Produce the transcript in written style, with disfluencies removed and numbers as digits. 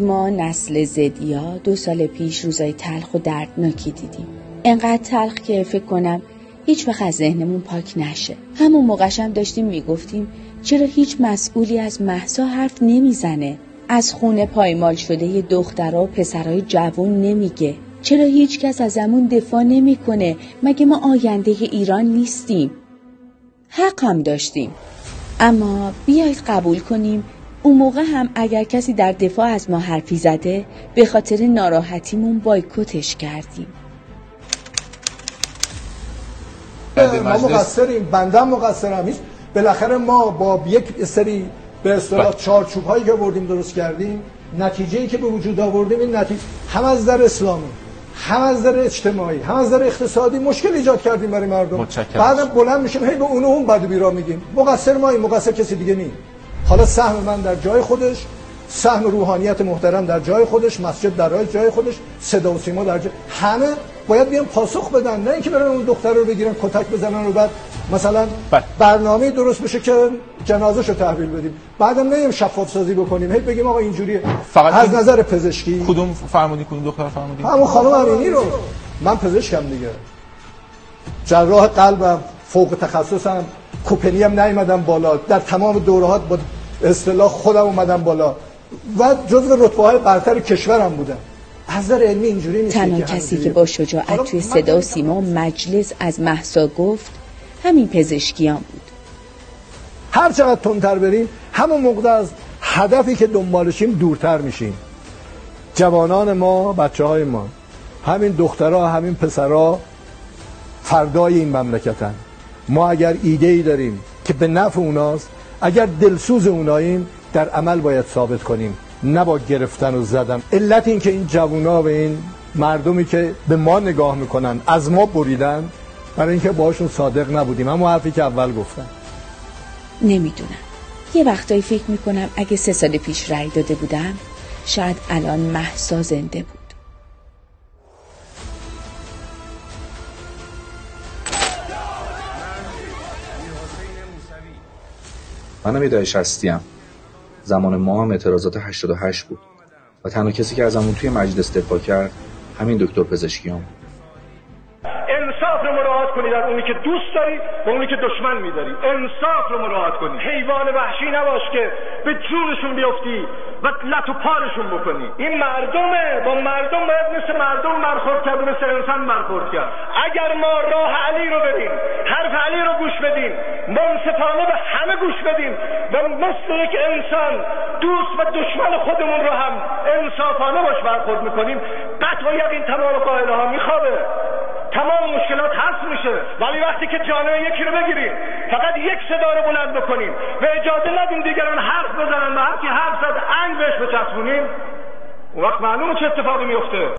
ما نسل زدیا 2 سال پیش روزای تلخ و دردناکی دیدیم. انقدر تلخ که فکر کنم هیچ وقت از ذهنمون پاک نشه. همون موقعش هم داشتیم میگفتیم چرا هیچ مسئولی از مهسا حرف نمیزنه؟ از خونه پایمال شده ی دخترها و پسرای جوان نمیگه؟ چرا هیچ کس ازمون دفاع نمیکنه؟ مگه ما آینده ایران نیستیم؟ حق هم داشتیم. اما بیایید قبول کنیم اون موقع هم اگر کسی در دفاع از ما حرفی زده به خاطر ناراحتیمون بایکوتش کردیم. ما مقصریم، بنده هم مقصرم. بالاخره ما با یک سری به اصطلاح چارچوب هایی که بردیم درست کردیم، نتیجه‌ای که به وجود آوردیم این نتیجه هم از نظر اسلامی، هم از نظر اجتماعی، هم از نظر اقتصادی مشکل ایجاد کردیم برای مردم. بعدم بلند میشیم هی به اون بد و بیرا میگیم. مقصر ما، این مقصر کسی دیگه نیست. حالا سهم من در جای خودش، سهم روحانیت محترم در جای خودش، مسجد در جای خودش، صدا و سیما در جای، همه باید بیان پاسخ بدن، نه اینکه برن اون دختر رو بگیرن کتک بزنن و بعد مثلا برنامه درست بشه که جنازه‌شو تحویل بدیم. بعدم نیم شفاف سازی بکنیم، هی بگیم آقا اینجوریه. از نظر پزشکی کدوم فرمودی، کدوم دختر فرمودی؟ همون خانم امینی رو. من پزشکم دیگه، جراح قلبم، فوق تخصصم، کوپنی هم نیومدم بالا، در تمام دورهات با اصطلاح خودم اومدم بالا و جزو رتبه‌های برتر کشورم بودم. از نظر علمی اینجوری نیست. تنها کسی که با شجاعت توی صدا و سیما و مجلس از مهسا گفت همین پزشکیان بود. هر چقدر تندتر بریم همون موقع از هدفی که دنبالشیم دورتر میشیم. جوانان ما، بچه‌های ما، همین دخترها، همین پسرها فردای این مملکتن. ما اگر ایده‌ای داریم که به نفع اوناست، اگر دلسوز اوناییم، در عمل باید ثابت کنیم، نه با گرفتن و زدن. علت این که این جوونا و این مردمی که به ما نگاه میکنن از ما بریدن، برای اینکه باشون صادق نبودیم. همون حرفی که اول گفتم. نمیدونم، یه وقتایی فکر میکنم اگه 3 سال پیش رأی داده بودم شاید الان مهسا زنده بود. منم یه دایش هستیم. زمان ما هم اعتراضات 88 بود و تنها کسی که ازمون توی مجلس دفاع کرد همین دکتر پزشکیان بود. انصاف رو مراعات کنید از اونی که دوست داری و اونی که دشمن می‌داری. انصاف رو مراعات کنید. حیوان وحشی نباش که به جونشون بیفتی و لط و پارشون بکنی. این مردمه، با مردم باید مثل مردم برخورد کرد، مثل انسان برخورد کرد. اگر ما راه علی رو بریم، حرف علی رو گوش بدیم، منصفانه به همه گوش بدیم و مثل یک انسان دوست و دشمن خودمون رو هم انصافانه باش برخورد میکنیم، قطع و یقین تمام قائله ها میخوابه، تمام مشکلات حل میشه. ولی وقتی که جانب یکی رو بگیریم، فقط یک صدا رو بلند بکنیم و اجازه ندیم دیگران حرف بزنن و هر کی حرف زد انگ بهش بچسبونیم، اون وقت معلومه چه اتفاقی میفته.